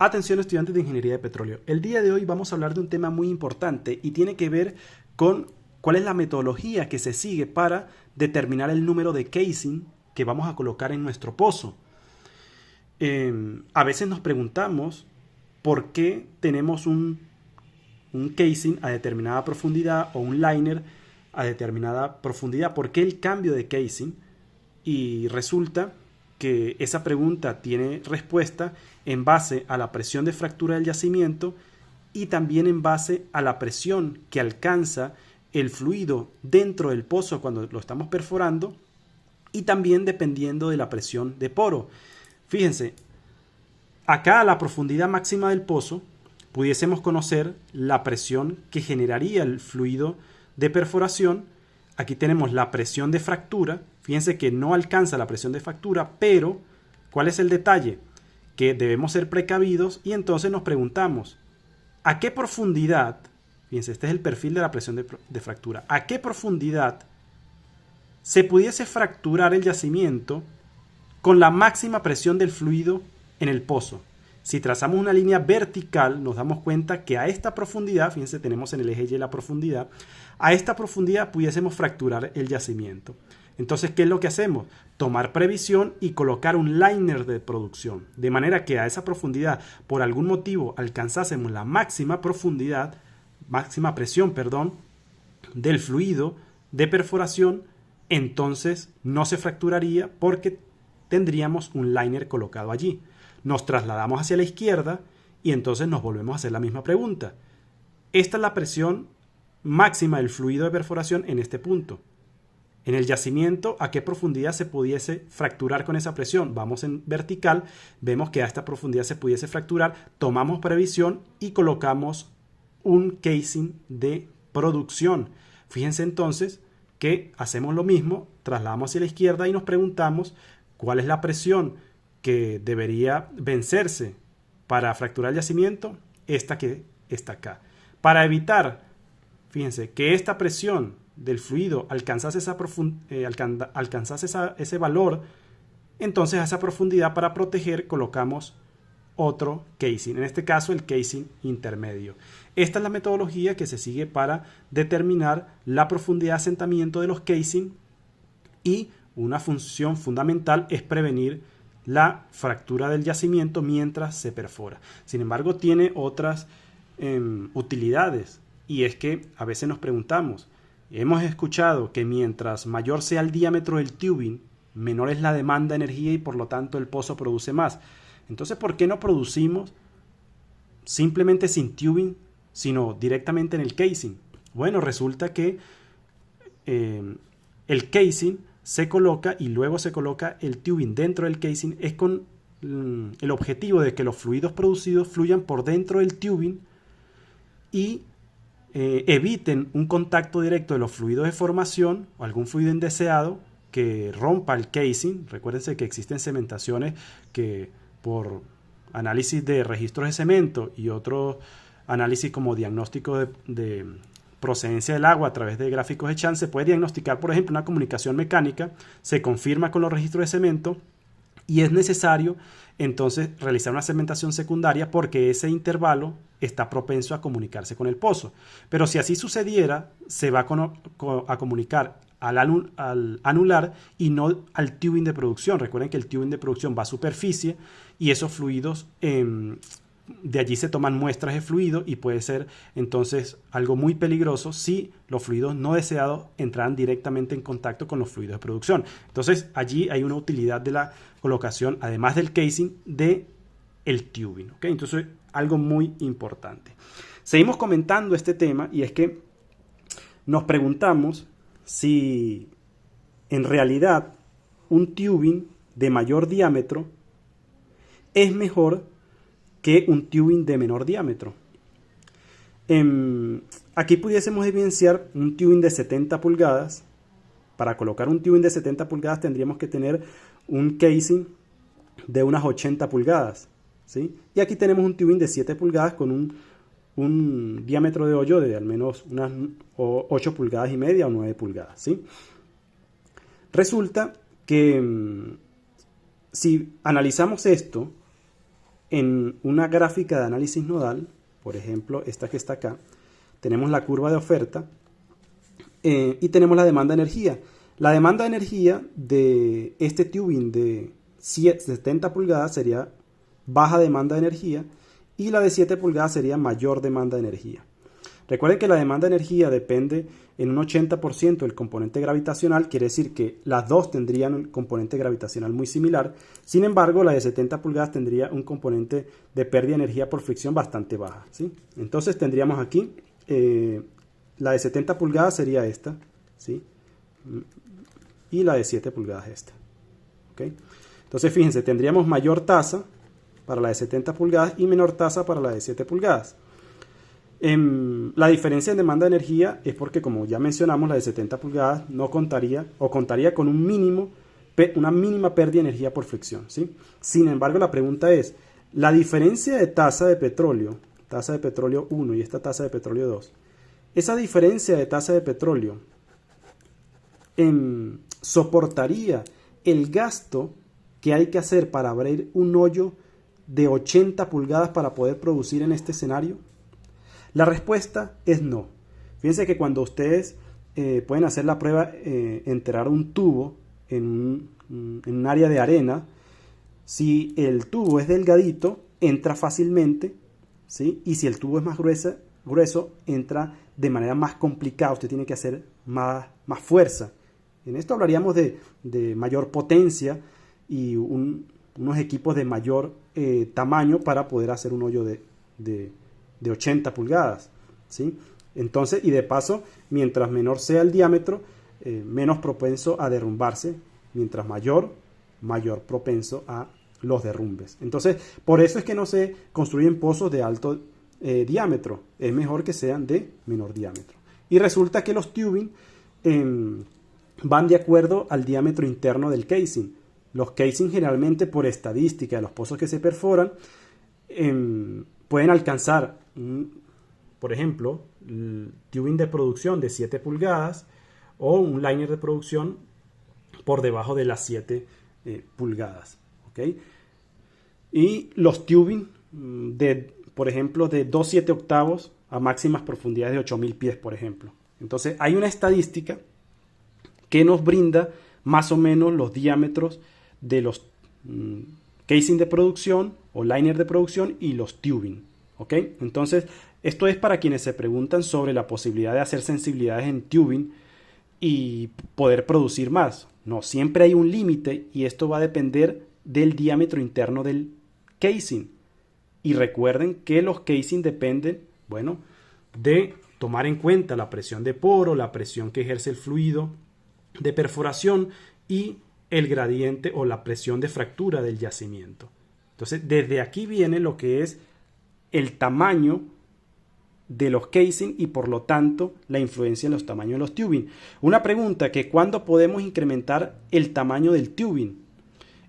Atención estudiantes de Ingeniería de Petróleo. El día de hoy vamos a hablar de un tema muy importante y tiene que ver con cuál es la metodología que se sigue para determinar el número de casing que vamos a colocar en nuestro pozo. A veces nos preguntamos por qué tenemos un casing a determinada profundidad o un liner a determinada profundidad. ¿Por qué el cambio de casing? Y resulta que esa pregunta tiene respuesta en base a la presión de fractura del yacimiento y también en base a la presión que alcanza el fluido dentro del pozo cuando lo estamos perforando y también dependiendo de la presión de poro. Fíjense, acá a la profundidad máxima del pozo pudiésemos conocer la presión que generaría el fluido de perforación. Aquí tenemos la presión de fractura. Fíjense que no alcanza la presión de fractura, pero ¿cuál es el detalle? Que debemos ser precavidos y entonces nos preguntamos, ¿a qué profundidad? Fíjense, este es el perfil de la presión de fractura. ¿A qué profundidad se pudiese fracturar el yacimiento con la máxima presión del fluido en el pozo? Si trazamos una línea vertical, nos damos cuenta que a esta profundidad, fíjense, tenemos en el eje Y la profundidad, a esta profundidad pudiésemos fracturar el yacimiento. Entonces, ¿qué es lo que hacemos? Tomar previsión y colocar un liner de producción, de manera que a esa profundidad, por algún motivo, alcanzásemos la máxima profundidad, máxima presión, perdón, del fluido de perforación, entonces no se fracturaría porque tendríamos un liner colocado allí. Nos trasladamos hacia la izquierda y entonces nos volvemos a hacer la misma pregunta. Esta es la presión máxima del fluido de perforación en este punto. En el yacimiento, ¿a qué profundidad se pudiese fracturar con esa presión? Vamos en vertical, vemos que a esta profundidad se pudiese fracturar, tomamos previsión y colocamos un casing de producción. Fíjense entonces que hacemos lo mismo, trasladamos hacia la izquierda y nos preguntamos cuál es la presión que debería vencerse para fracturar el yacimiento, esta que está acá. Para evitar, fíjense, que esta presión del fluido alcanzase ese valor, entonces a esa profundidad para proteger colocamos otro casing, en este caso el casing intermedio. Esta es la metodología que se sigue para determinar la profundidad de asentamiento de los casing y una función fundamental es prevenir la fractura del yacimiento mientras se perfora. Sin embargo, tiene otras utilidades y es que a veces nos preguntamos, hemos escuchado que mientras mayor sea el diámetro del tubing, menor es la demanda de energía y por lo tanto el pozo produce más. Entonces, ¿por qué no producimos simplemente sin tubing, sino directamente en el casing? Bueno, resulta que el casing se coloca y luego se coloca el tubing dentro del casing es con el objetivo de que los fluidos producidos fluyan por dentro del tubing y eviten un contacto directo de los fluidos de formación o algún fluido indeseado que rompa el casing. Recuérdense que existen cementaciones que por análisis de registros de cemento y otros análisis como diagnóstico de procedencia del agua a través de gráficos de Chance, se puede diagnosticar, por ejemplo, una comunicación mecánica, se confirma con los registros de cemento y es necesario entonces realizar una cementación secundaria porque ese intervalo está propenso a comunicarse con el pozo. Pero si así sucediera, se va a comunicar al anular y no al tubing de producción. Recuerden que el tubing de producción va a superficie y esos fluidos de allí se toman muestras de fluido y puede ser entonces algo muy peligroso si los fluidos no deseados entraran directamente en contacto con los fluidos de producción. Entonces allí hay una utilidad de la colocación, además del casing, de el tubing. ¿Okay? Entonces algo muy importante. Seguimos comentando este tema y es que nos preguntamos si en realidad un tubing de mayor diámetro es mejor que un tubing de menor diámetro. Aquí pudiésemos evidenciar un tubing de 70 pulgadas. Para colocar un tubing de 70 pulgadas tendríamos que tener un casing de unas 80 pulgadas. ¿Sí? Y aquí tenemos un tubing de 7 pulgadas con un diámetro de hoyo de al menos unas 8 pulgadas y media o 9 pulgadas. ¿Sí? Resulta que si analizamos esto, en una gráfica de análisis nodal, por ejemplo, esta que está acá, tenemos la curva de oferta y tenemos la demanda de energía. La demanda de energía de este tubing de 70 pulgadas sería baja demanda de energía y la de 7 pulgadas sería mayor demanda de energía. Recuerden que la demanda de energía depende en un 80% del componente gravitacional, quiere decir que las dos tendrían un componente gravitacional muy similar. Sin embargo, la de 70 pulgadas tendría un componente de pérdida de energía por fricción bastante baja, ¿sí? Entonces tendríamos aquí, la de 70 pulgadas sería esta, ¿sí? Y la de 7 pulgadas esta, ¿ok? Entonces fíjense, tendríamos mayor tasa para la de 70 pulgadas y menor tasa para la de 7 pulgadas. La diferencia en demanda de energía es porque, como ya mencionamos, la de 70 pulgadas no contaría o contaría con una mínima pérdida de energía por fricción, ¿sí? Sin embargo, la pregunta es, la diferencia de tasa de petróleo 1 y esta tasa de petróleo 2, esa diferencia de tasa de petróleo soportaría el gasto que hay que hacer para abrir un hoyo de 80 pulgadas para poder producir en este escenario. La respuesta es no. Fíjense que cuando ustedes pueden hacer la prueba, enterrar un tubo en un área de arena, si el tubo es delgadito, entra fácilmente, ¿sí? Y si el tubo es más grueso, entra de manera más complicada. Usted tiene que hacer más fuerza. En esto hablaríamos de mayor potencia y unos equipos de mayor tamaño para poder hacer un hoyo de 80 pulgadas, ¿sí? Entonces, y de paso, mientras menor sea el diámetro, menos propenso a derrumbarse, mientras mayor propenso a los derrumbes. Entonces, por eso es que no se construyen pozos de alto diámetro, es mejor que sean de menor diámetro. Y resulta que los tubing van de acuerdo al diámetro interno del casing. Los casing generalmente, por estadística de los pozos que se perforan, pueden alcanzar, por ejemplo, el tubing de producción de 7 pulgadas o un liner de producción por debajo de las 7 pulgadas. ¿Okay? Y los tubing, por ejemplo, de 2/7 octavos a máximas profundidades de 8000 pies, por ejemplo. Entonces, hay una estadística que nos brinda más o menos los diámetros de los casing de producción o liner de producción y los tubing, ¿ok? Entonces, esto es para quienes se preguntan sobre la posibilidad de hacer sensibilidades en tubing y poder producir más. No, siempre hay un límite y esto va a depender del diámetro interno del casing. Y recuerden que los casing dependen, bueno, de tomar en cuenta la presión de poro, la presión que ejerce el fluido de perforación y el gradiente o la presión de fractura del yacimiento. Entonces, desde aquí viene lo que es el tamaño de los casing y por lo tanto la influencia en los tamaños de los tubing. Una pregunta que ¿cuándo podemos incrementar el tamaño del tubing?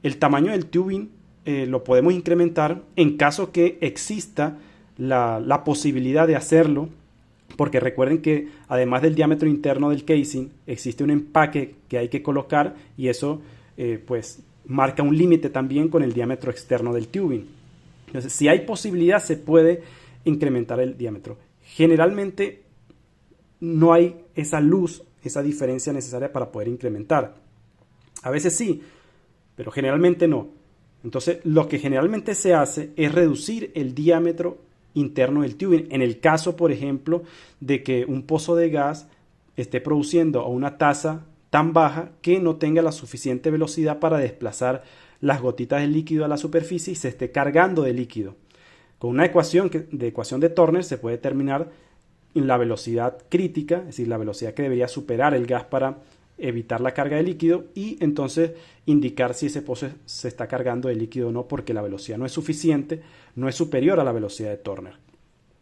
El tamaño del tubing lo podemos incrementar en caso que exista la posibilidad de hacerlo, porque recuerden que además del diámetro interno del casing existe un empaque que hay que colocar y eso pues marca un límite también con el diámetro externo del tubing. Entonces, si hay posibilidad se puede incrementar el diámetro. Generalmente no hay esa luz, esa diferencia necesaria para poder incrementar. A veces sí, pero generalmente no. Entonces, lo que generalmente se hace es reducir el diámetro interno del tubing. En el caso, por ejemplo, de que un pozo de gas esté produciendo a una tasa tan baja que no tenga la suficiente velocidad para desplazar las gotitas de líquido a la superficie y se esté cargando de líquido. Con una ecuación de Turner se puede determinar la velocidad crítica, es decir, la velocidad que debería superar el gas para evitar la carga de líquido y entonces indicar si ese pozo se está cargando de líquido o no, porque la velocidad no es suficiente, no es superior a la velocidad de Turner.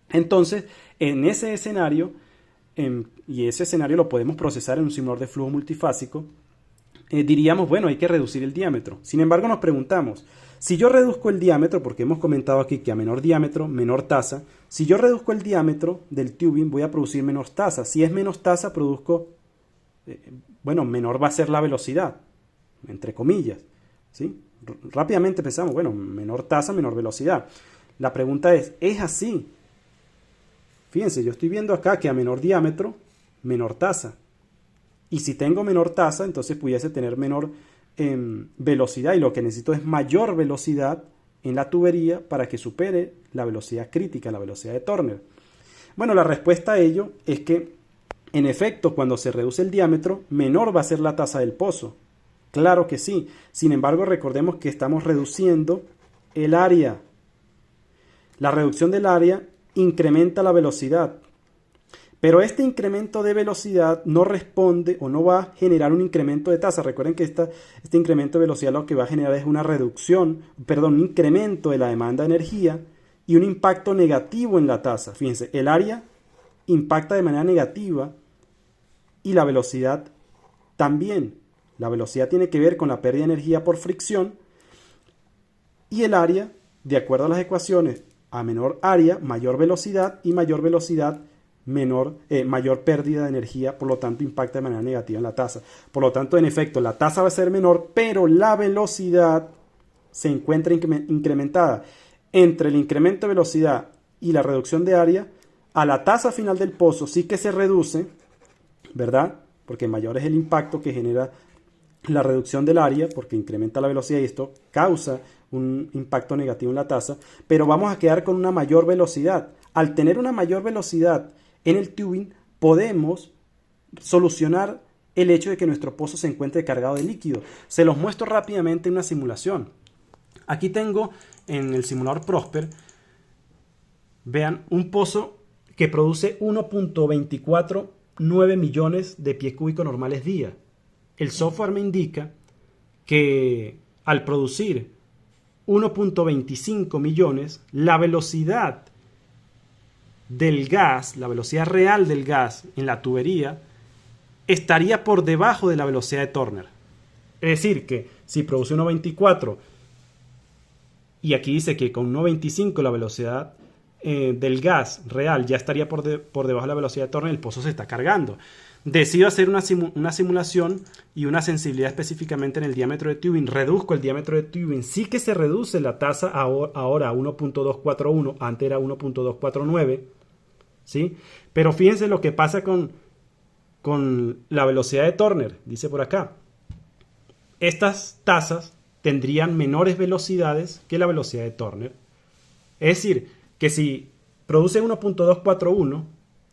Entonces, en ese escenario, y ese escenario lo podemos procesar en un simulador de flujo multifásico, diríamos, bueno, hay que reducir el diámetro. Sin embargo, nos preguntamos, si yo reduzco el diámetro, porque hemos comentado aquí que a menor diámetro, menor tasa, si yo reduzco el diámetro del tubing, voy a producir menos tasa. Si es menos tasa, produzco, menor va a ser la velocidad, entre comillas, ¿sí? rápidamente pensamos, bueno, menor tasa, menor velocidad. La pregunta ¿es así? Fíjense, yo estoy viendo acá que a menor diámetro, menor tasa. Y si tengo menor tasa, entonces pudiese tener menor velocidad. Y lo que necesito es mayor velocidad en la tubería para que supere la velocidad crítica, la velocidad de Turner. Bueno, la respuesta a ello es que, en efecto, cuando se reduce el diámetro, menor va a ser la tasa del pozo. Claro que sí. Sin embargo, recordemos que estamos reduciendo el área. La reducción del área incrementa la velocidad. Pero este incremento de velocidad no responde o no va a generar un incremento de tasa. Recuerden que este incremento de velocidad lo que va a generar es una un incremento de la demanda de energía y un impacto negativo en la tasa. Fíjense, el área impacta de manera negativa y la velocidad también. La velocidad tiene que ver con la pérdida de energía por fricción y el área, de acuerdo a las ecuaciones, a menor área, mayor velocidad y mayor velocidad, mayor pérdida de energía, por lo tanto impacta de manera negativa en la tasa. Por lo tanto, en efecto, la tasa va a ser menor, pero la velocidad se encuentra incrementada. Entre el incremento de velocidad y la reducción de área, a la tasa final del pozo sí que se reduce, ¿verdad? Porque mayor es el impacto que genera la reducción del área, porque incrementa la velocidad y esto causa un impacto negativo en la tasa, pero vamos a quedar con una mayor velocidad. Al tener una mayor velocidad en el tubing, podemos solucionar el hecho de que nuestro pozo se encuentre cargado de líquido. Se los muestro rápidamente en una simulación. Aquí tengo en el simulador Prosper, vean, un pozo que produce 1.249 millones de pies cúbicos normales día. El software me indica que al producir 1.25 millones, la velocidad del gas, la velocidad real del gas en la tubería, estaría por debajo de la velocidad de Turner. Es decir, que si produce 1.24 y aquí dice que con 1.25 la velocidad del gas real ya estaría por debajo de la velocidad de Turner, el pozo se está cargando. Decido hacer una simulación y una sensibilidad específicamente en el diámetro de tubing. Reduzco el diámetro de tubing. Sí que se reduce la tasa ahora a 1.241. Antes era 1.249. ¿Sí? Pero fíjense lo que pasa con la velocidad de Turner. Dice por acá. Estas tasas tendrían menores velocidades que la velocidad de Turner. Es decir, que si produce 1.241,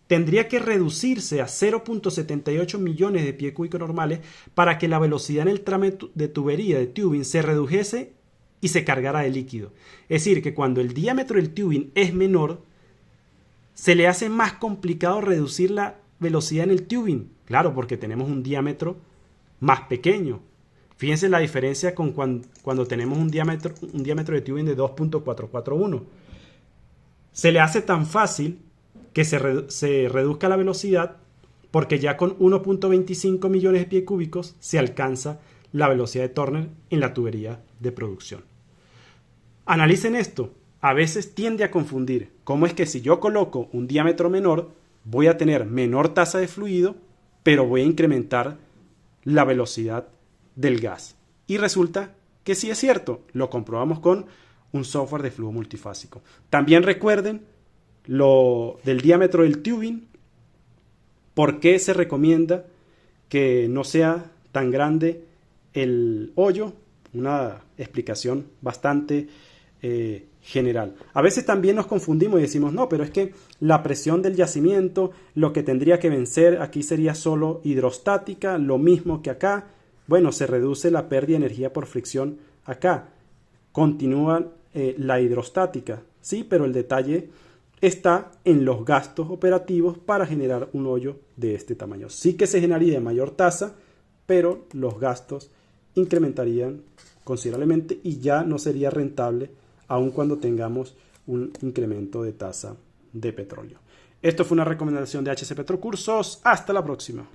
tendría que reducirse a 0.78 millones de pies cúbicos normales para que la velocidad en el tramo de tubería de tubing se redujese y se cargara de líquido. Es decir, que cuando el diámetro del tubing es menor, se le hace más complicado reducir la velocidad en el tubing. Claro, porque tenemos un diámetro más pequeño. Fíjense la diferencia con cuando tenemos un diámetro de tubing de 2.441. Se le hace tan fácil que se reduzca la velocidad porque ya con 1.25 millones de pies cúbicos se alcanza la velocidad de Turner en la tubería de producción. Analicen esto. A veces tiende a confundir cómo es que si yo coloco un diámetro menor voy a tener menor tasa de fluido, pero voy a incrementar la velocidad del gas. Y resulta que sí es cierto. Lo comprobamos con un software de flujo multifásico. También recuerden lo del diámetro del tubing. ¿Por qué se recomienda que no sea tan grande el hoyo? Una explicación bastante general. A veces también nos confundimos y decimos, no, pero es que la presión del yacimiento, lo que tendría que vencer aquí sería solo hidrostática, lo mismo que acá. Bueno, se reduce la pérdida de energía por fricción acá. Continúa la hidrostática, sí, pero el detalle está en los gastos operativos para generar un hoyo de este tamaño. Sí que se generaría de mayor tasa, pero los gastos incrementarían considerablemente y ya no sería rentable aun cuando tengamos un incremento de tasa de petróleo. Esto fue una recomendación de HC Petrocursos. Hasta la próxima.